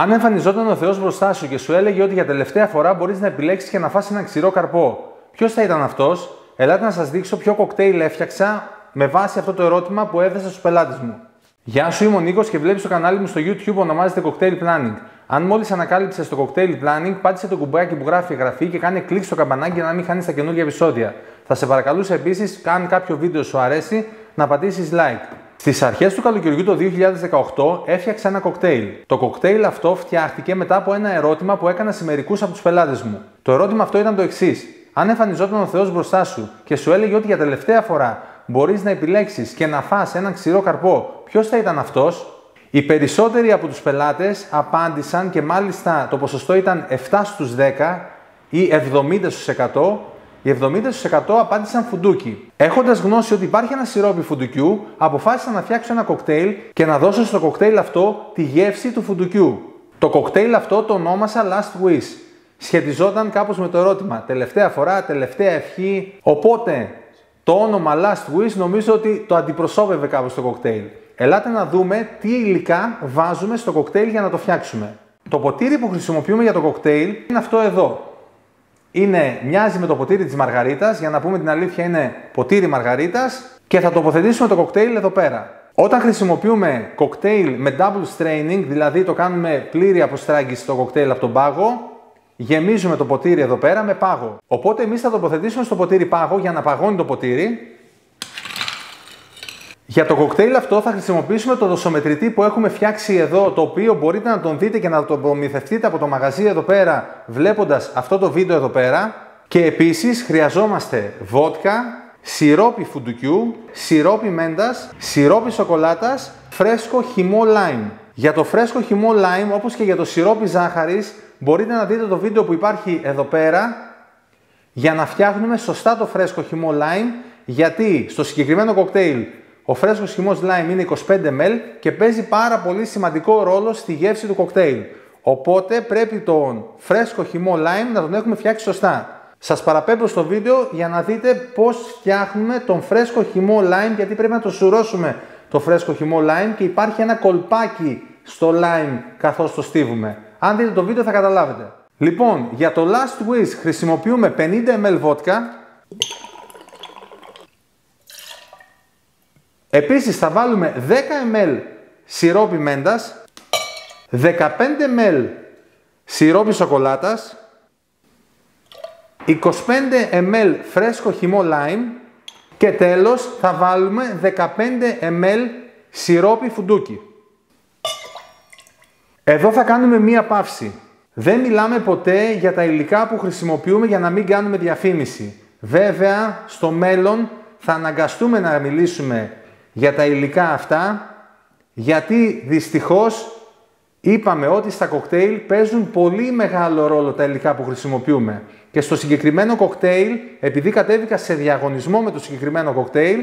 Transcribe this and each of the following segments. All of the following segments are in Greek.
Αν εμφανιζόταν ο Θεός μπροστά σου και σου έλεγε ότι για τελευταία φορά μπορείς να επιλέξεις και να φας έναν ξηρό καρπό, ποιος θα ήταν αυτός? Ελάτε να σας δείξω ποιο κοκτέιλ έφτιαξα με βάση αυτό το ερώτημα που έθεσα στους πελάτες μου. Γεια σου, είμαι ο Νίκος και βλέπεις το κανάλι μου στο YouTube που ονομάζεται Cocktail Planning. Αν μόλις ανακάλυψες το Cocktail Planning, πάτησε το κουμπάκι που γράφει εγγραφή και κάνε κλικ στο καμπανάκι για να μην χάνεις τα καινούργια επεισόδια. Θα σε παρακαλούσα επίσης, αν κάποιο βίντεο σου αρέσει, να πατήσεις like. Στις αρχές του καλοκαιριού το 2018 έφτιαξα ένα κοκτέιλ. Το κοκτέιλ αυτό φτιάχτηκε μετά από ένα ερώτημα που έκανα σε μερικούς από τους πελάτες μου. Το ερώτημα αυτό ήταν το εξής: αν εμφανιζόταν ο Θεός μπροστά σου και σου έλεγε ότι για τελευταία φορά μπορείς να επιλέξεις και να φας έναν ξηρό καρπό, ποιος θα ήταν αυτός? Οι περισσότεροι από τους πελάτες απάντησαν και μάλιστα το ποσοστό ήταν 7 στους 10 ή 70%. Οι 70% απάντησαν φουντούκι. Έχοντας γνώση ότι υπάρχει ένα σιρόπι φουντουκιού, αποφάσισα να φτιάξω ένα κοκτέιλ και να δώσω στο κοκτέιλ αυτό τη γεύση του φουντουκιού. Το κοκτέιλ αυτό το ονόμασα Last Wish. Σχετιζόταν κάπως με το ερώτημα τελευταία φορά, τελευταία ευχή. Οπότε το όνομα Last Wish νομίζω ότι το αντιπροσώπευε κάπως το κοκτέιλ. Ελάτε να δούμε τι υλικά βάζουμε στο κοκτέιλ για να το φτιάξουμε. Το ποτήρι που χρησιμοποιούμε για το κοκτέιλ είναι αυτό εδώ. Μοιάζει με το ποτήρι της μαργαρίτας, για να πούμε την αλήθεια είναι ποτήρι μαργαρίτας, και θα τοποθετήσουμε το κοκτέιλ εδώ πέρα. Όταν χρησιμοποιούμε κοκτέιλ με double straining, δηλαδή το κάνουμε πλήρη αποστράγγιση στο κοκτέιλ από τον πάγο, γεμίζουμε το ποτήρι εδώ πέρα με πάγο. Οπότε εμείς θα τοποθετήσουμε στο ποτήρι πάγο για να παγώνει το ποτήρι. Για το κοκτέιλ αυτό θα χρησιμοποιήσουμε το δοσομετρητή που έχουμε φτιάξει εδώ, το οποίο μπορείτε να τον δείτε και να τον προμηθευτείτε από το μαγαζί εδώ πέρα, βλέποντας αυτό το βίντεο εδώ πέρα. Και επίσης χρειαζόμαστε βότκα, σιρόπι φουντουκιού, σιρόπι μέντας, σιρόπι σοκολάτας, φρέσκο χυμό lime. Για το φρέσκο χυμό lime, όπως και για το σιρόπι ζάχαρης, μπορείτε να δείτε το βίντεο που υπάρχει εδώ πέρα για να φτιάχνουμε σωστά το φρέσκο χυμό lime, γιατί στο συγκεκριμένο κοκτέιλ ο φρέσκος χυμός lime είναι 25 ml και παίζει πάρα πολύ σημαντικό ρόλο στη γεύση του κοκτέιλ. Οπότε πρέπει τον φρέσκο χυμό lime να τον έχουμε φτιάξει σωστά. Σας παραπέμπω στο βίντεο για να δείτε πώς φτιάχνουμε τον φρέσκο χυμό lime, γιατί πρέπει να το σουρώσουμε το φρέσκο χυμό lime και υπάρχει ένα κολπάκι στο lime καθώς το στίβουμε. Αν δείτε το βίντεο θα καταλάβετε. Λοιπόν, για το Last Wish χρησιμοποιούμε 50 ml βότκα. Επίσης θα βάλουμε 10 ml σιρόπι μέντας, 15 ml σιρόπι σοκολάτας, 25 ml φρέσκο χυμό lime και τέλος θα βάλουμε 15 ml σιρόπι φουντούκι. Εδώ θα κάνουμε μία παύση. Δεν μιλάμε ποτέ για τα υλικά που χρησιμοποιούμε για να μην κάνουμε διαφήμιση. Βέβαια, στο μέλλον θα αναγκαστούμε να μιλήσουμε για τα υλικά αυτά, γιατί δυστυχώς είπαμε ότι στα κοκτέιλ παίζουν πολύ μεγάλο ρόλο τα υλικά που χρησιμοποιούμε. Και στο συγκεκριμένο κοκτέιλ, επειδή κατέβηκα σε διαγωνισμό με το συγκεκριμένο κοκτέιλ,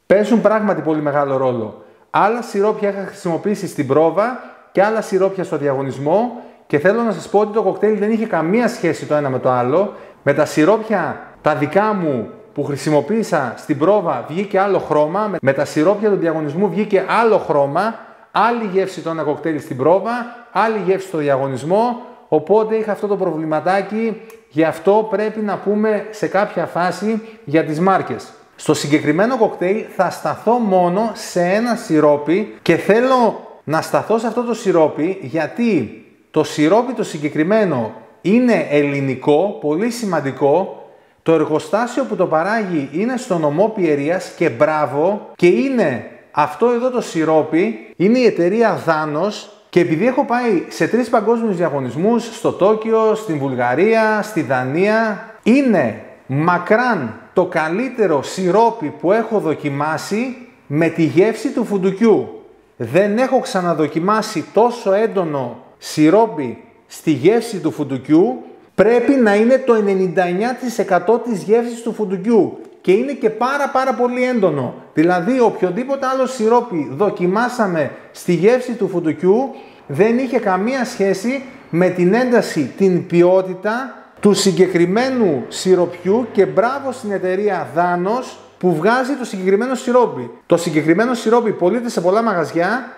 παίζουν πράγματι πολύ μεγάλο ρόλο. Άλλα σιρόπια είχα χρησιμοποιήσει στην πρόβα και άλλα σιρόπια στο διαγωνισμό και θέλω να σας πω ότι το κοκτέιλ δεν είχε καμία σχέση το ένα με το άλλο. Με τα σιρόπια τα δικά μου που χρησιμοποίησα στην πρόβα βγήκε άλλο χρώμα, με τα σιρόπια του διαγωνισμού βγήκε άλλο χρώμα, άλλη γεύση το ένα κοκτέιλ στην πρόβα, άλλη γεύση στο διαγωνισμό, οπότε είχα αυτό το προβληματάκι, γι' αυτό πρέπει να πούμε σε κάποια φάση για τις μάρκες. Στο συγκεκριμένο κοκτέιλ θα σταθώ μόνο σε ένα σιρόπι και θέλω να σταθώ σε αυτό το σιρόπι γιατί το σιρόπι το συγκεκριμένο είναι ελληνικό, πολύ σημαντικό. Το εργοστάσιο που το παράγει είναι στο νομό Πιερίας και μπράβο, και είναι αυτό εδώ το σιρόπι, είναι η εταιρεία Δάνος, και επειδή έχω πάει σε 3 παγκόσμιους διαγωνισμούς, στο Τόκιο, στην Βουλγαρία, στη Δανία, είναι μακράν το καλύτερο σιρόπι που έχω δοκιμάσει με τη γεύση του φουντουκιού. Δεν έχω ξαναδοκιμάσει τόσο έντονο σιρόπι στη γεύση του φουντουκιού. Πρέπει να είναι το 99% της γεύσης του φουντουκιού και είναι και πάρα πολύ έντονο. Δηλαδή οποιοδήποτε άλλο σιρόπι δοκιμάσαμε στη γεύση του φουντουκιού δεν είχε καμία σχέση με την ένταση, την ποιότητα του συγκεκριμένου σιροπιού, και μπράβο στην εταιρεία Δάνος που βγάζει το συγκεκριμένο σιρόπι. Το συγκεκριμένο σιρόπι πωλείται σε πολλά μαγαζιά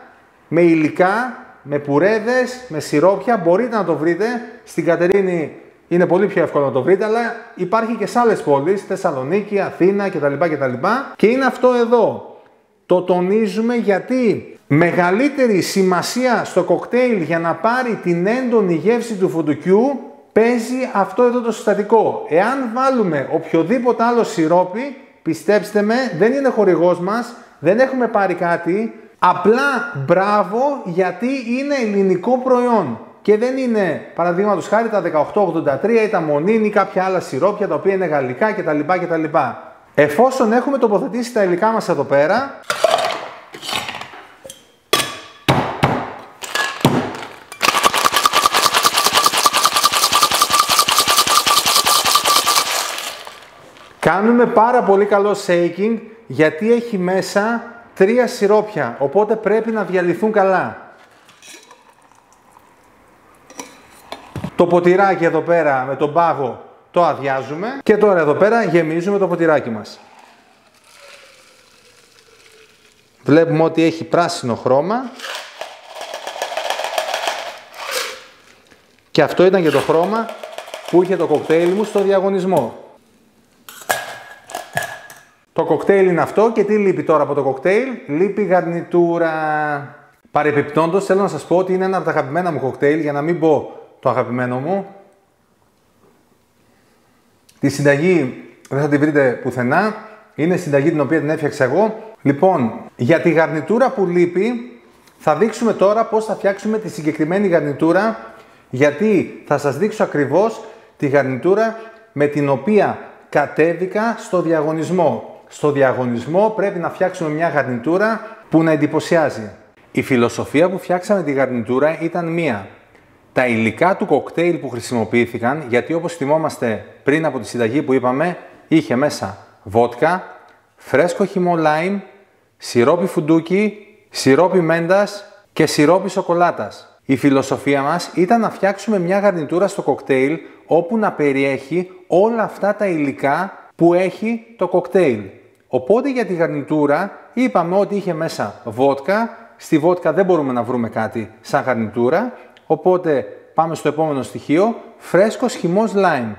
με υλικά με πουρέδες, με σιρόπια. Μπορείτε να το βρείτε. Στην Κατερίνη είναι πολύ πιο εύκολο να το βρείτε, αλλά υπάρχει και σε άλλες πόλεις, Θεσσαλονίκη, Αθήνα κτλ. Και είναι αυτό εδώ. Το τονίζουμε γιατί μεγαλύτερη σημασία στο κοκτέιλ για να πάρει την έντονη γεύση του φουντουκιού παίζει αυτό εδώ το συστατικό. Εάν βάλουμε οποιοδήποτε άλλο σιρόπι, πιστέψτε με, δεν είναι χορηγός μας, δεν έχουμε πάρει κάτι, απλά μπράβο γιατί είναι ελληνικό προϊόν. Και δεν είναι, παραδείγματος χάρη, τα 1883 ή τα Μονίνι ή κάποια άλλα σιρόπια τα οποία είναι γαλλικά κτλ. Εφόσον έχουμε τοποθετήσει τα υλικά μας εδώ πέρα, κάνουμε πάρα πολύ καλό shaking γιατί έχει μέσα 3 σιρόπια, οπότε πρέπει να διαλυθούν καλά. Το ποτηράκι εδώ πέρα με τον πάγο το αδειάζουμε και τώρα εδώ πέρα γεμίζουμε το ποτηράκι μας. Βλέπουμε ότι έχει πράσινο χρώμα και αυτό ήταν και το χρώμα που είχε το κοκτέιλ μου στο διαγωνισμό. Το κοκτέιλ είναι αυτό και τι λείπει τώρα από το κοκτέιλ? Λείπει γαρνιτούρα. Παρεπιπτόντως θέλω να σας πω ότι είναι ένα από τα αγαπημένα μου κοκτέιλ, για να μην πω το αγαπημένο μου. Τη συνταγή δεν θα τη βρείτε πουθενά, είναι συνταγή την οποία την έφτιαξα εγώ. Λοιπόν, για τη γαρνιτούρα που λείπει θα δείξουμε τώρα πώς θα φτιάξουμε τη συγκεκριμένη γαρνιτούρα, γιατί θα σας δείξω ακριβώς τη γαρνιτούρα με την οποία κατέβηκα στο διαγωνισμό. Στο διαγωνισμό πρέπει να φτιάξουμε μια γαρνιτούρα που να εντυπωσιάζει. Η φιλοσοφία που φτιάξαμε τη γαρνιτούρα ήταν μία. Τα υλικά του κοκτέιλ που χρησιμοποιήθηκαν, γιατί όπως θυμόμαστε πριν από τη συνταγή που είπαμε, είχε μέσα βότκα, φρέσκο χυμό λάιμ, σιρόπι φουντούκι, σιρόπι μέντας και σιρόπι σοκολάτας. Η φιλοσοφία μας ήταν να φτιάξουμε μια γαρνιτούρα στο κοκτέιλ όπου να περιέχει όλα αυτά τα υλικά που έχει το κοκτέιλ. Οπότε για τη γαρνιτούρα είπαμε ότι είχε μέσα βότκα. Στη βότκα δεν μπορούμε να βρούμε κάτι σαν γαρνιτούρα. Οπότε πάμε στο επόμενο στοιχείο, φρέσκος χυμός λάιμ.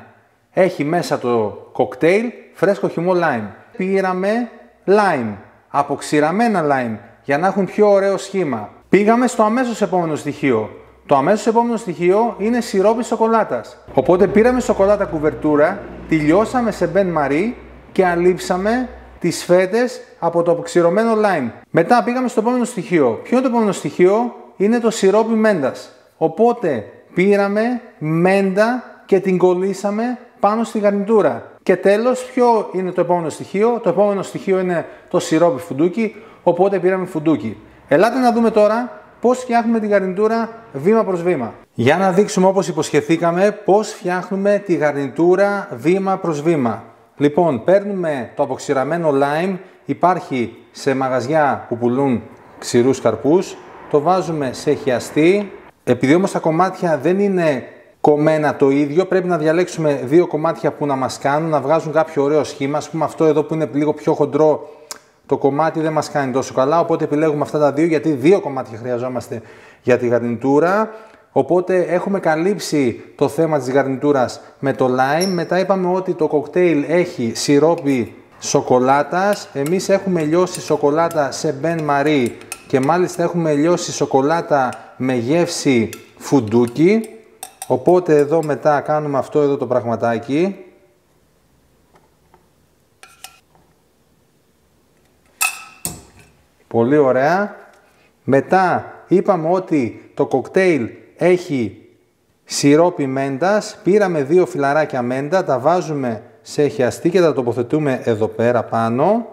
Έχει μέσα το κοκτέιλ φρέσκο χυμό λάιμ. Πήραμε λάιμ, αποξηραμένα λάιμ, για να έχουν πιο ωραίο σχήμα. Πήγαμε στο αμέσως επόμενο στοιχείο. Το αμέσως επόμενο στοιχείο είναι σιρόπι σοκολάτας. Οπότε πήραμε σοκολάτα κουβερτούρα, τη λιώσαμε σε μπεν μαρί και αλείψαμε τις φέτες από το αποξηρωμένο λάιμ. Μετά πήγαμε στο επόμενο στοιχείο. Ποιο είναι το επόμενο στοιχείο? Είναι το σιρόπι μέντας. Οπότε πήραμε μέντα και την κολλήσαμε πάνω στη γαρνιτούρα. Και τέλος, ποιο είναι το επόμενο στοιχείο? Το επόμενο στοιχείο είναι το σιρόπι φουντούκι, οπότε πήραμε φουντούκι. Ελάτε να δούμε τώρα πώς φτιάχνουμε τη γαρνιτούρα βήμα προς βήμα. Για να δείξουμε, όπως υποσχεθήκαμε, πώς φτιάχνουμε τη γαρνιτούρα βήμα προς βήμα. Λοιπόν, παίρνουμε το αποξηραμένο lime, υπάρχει σε μαγαζιά που πουλούν ξηρούς καρπούς, το βάζουμε σε χιαστή. Επειδή όμως τα κομμάτια δεν είναι κομμένα το ίδιο, πρέπει να διαλέξουμε 2 κομμάτια που να μας κάνουν, να βγάζουν κάποιο ωραίο σχήμα. Ας πούμε αυτό εδώ που είναι λίγο πιο χοντρό, το κομμάτι δεν μας κάνει τόσο καλά, οπότε επιλέγουμε αυτά τα 2, γιατί 2 κομμάτια χρειαζόμαστε για τη γαρνιτούρα. Οπότε έχουμε καλύψει το θέμα της γαρνιτούρας με το lime. Μετά είπαμε ότι το κοκτέιλ έχει σιρόπι σοκολάτας. Εμείς έχουμε λιώσει σοκολάτα σε μπεν μαρί και μάλιστα έχουμε λιώσει σοκολάτα με γεύση φουντούκι. Οπότε εδώ μετά κάνουμε αυτό εδώ το πραγματάκι. Πολύ ωραία. Μετά είπαμε ότι το κοκτέιλ έχει σιρόπι μέντας. Πήραμε 2 φυλαράκια μέντα, τα βάζουμε σε χιαστή και τα τοποθετούμε εδώ πέρα πάνω.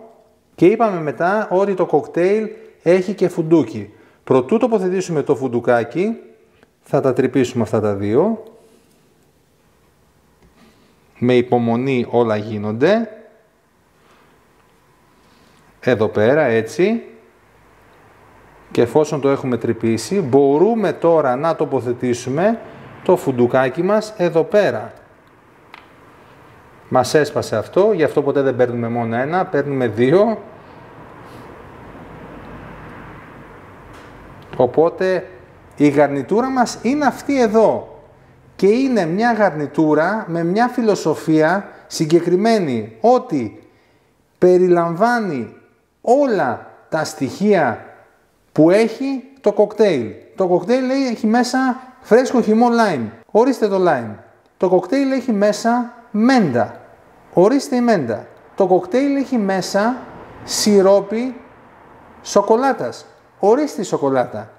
Και είπαμε μετά ότι το κοκτέιλ έχει και φουντούκι. Προτού τοποθετήσουμε το φουντουκάκι, θα τα τρυπήσουμε αυτά τα 2. Με υπομονή όλα γίνονται. Εδώ πέρα έτσι. Και εφόσον το έχουμε τρυπήσει, μπορούμε τώρα να τοποθετήσουμε το φουντουκάκι μας εδώ πέρα. Μας έσπασε αυτό, γι' αυτό ποτέ δεν παίρνουμε μόνο ένα, παίρνουμε 2. Οπότε Η γαρνιτούρα μας είναι αυτή εδώ. Και είναι μια γαρνιτούρα με μια φιλοσοφία συγκεκριμένη, ότι περιλαμβάνει όλα τα στοιχεία που έχει το κοκτέιλ. Το κοκτέιλ έχει μέσα φρέσκο χυμό lime. Ορίστε το lime. Το κοκτέιλ έχει μέσα μέντα. Ορίστε η μέντα. Το κοκτέιλ έχει μέσα σιρόπι σοκολάτας. Ορίστε η σοκολάτα.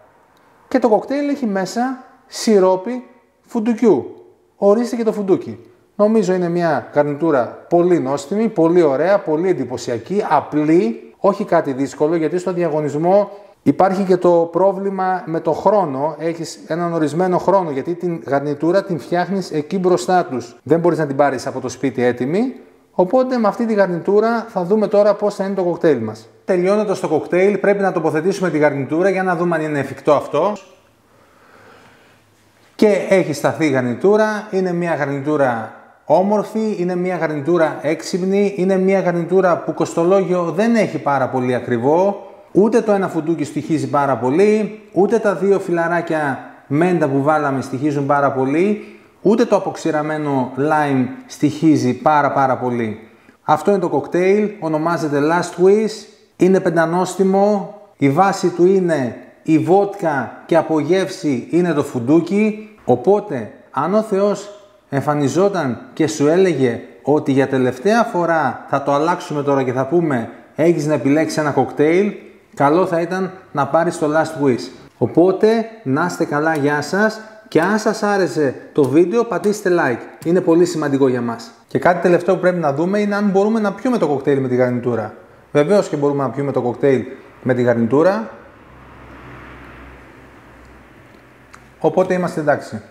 Και το κοκτέιλ έχει μέσα σιρόπι φουντουκιού. Ορίστε και το φουντούκι. Νομίζω είναι μια γαρνιτούρα πολύ νόστιμη, πολύ ωραία, πολύ εντυπωσιακή, απλή, όχι κάτι δύσκολο, γιατί στο διαγωνισμό υπάρχει και το πρόβλημα με το χρόνο. Έχεις έναν ορισμένο χρόνο, γιατί την γαρνιτούρα την φτιάχνεις εκεί μπροστά τους. Δεν μπορείς να την πάρεις από το σπίτι έτοιμη. Οπότε με αυτή τη γαρνιτούρα θα δούμε τώρα πώς θα είναι το κοκτέιλ μας. Τελειώνοντας το κοκτέιλ πρέπει να τοποθετήσουμε τη γαρνιτούρα για να δούμε αν είναι εφικτό αυτό. Και έχει σταθεί η γαρνιτούρα, είναι μια γαρνιτούρα όμορφη, είναι μια γαρνιτούρα έξυπνη, είναι μια γαρνιτούρα που κοστολόγιο δεν έχει πάρα πολύ ακριβό, ούτε το ένα φουντούκι στοιχίζει πάρα πολύ, ούτε τα δύο φιλαράκια μέντα που βάλαμε στοιχίζουν πάρα πολύ, ούτε το αποξηραμένο lime στοιχίζει πάρα πολύ. Αυτό είναι το κοκτέιλ, ονομάζεται Last Wish, είναι πεντανόστιμο, η βάση του είναι η βότκα και από γεύση είναι το φουντούκι. Οπότε, αν ο Θεός εμφανιζόταν και σου έλεγε ότι για τελευταία φορά θα το αλλάξουμε τώρα και θα πούμε έχεις να επιλέξεις ένα κοκτέιλ, καλό θα ήταν να πάρεις το Last Wish. Οπότε, να είστε καλά, γεια σας, και αν σας άρεσε το βίντεο πατήστε like, είναι πολύ σημαντικό για μας. Και κάτι τελευταίο που πρέπει να δούμε είναι αν μπορούμε να πιούμε το κοκτέιλ με τη γαρνιτούρα. Βεβαίως και μπορούμε να πιούμε το κοκτέιλ με τη γαρνιτούρα. Οπότε είμαστε εντάξει.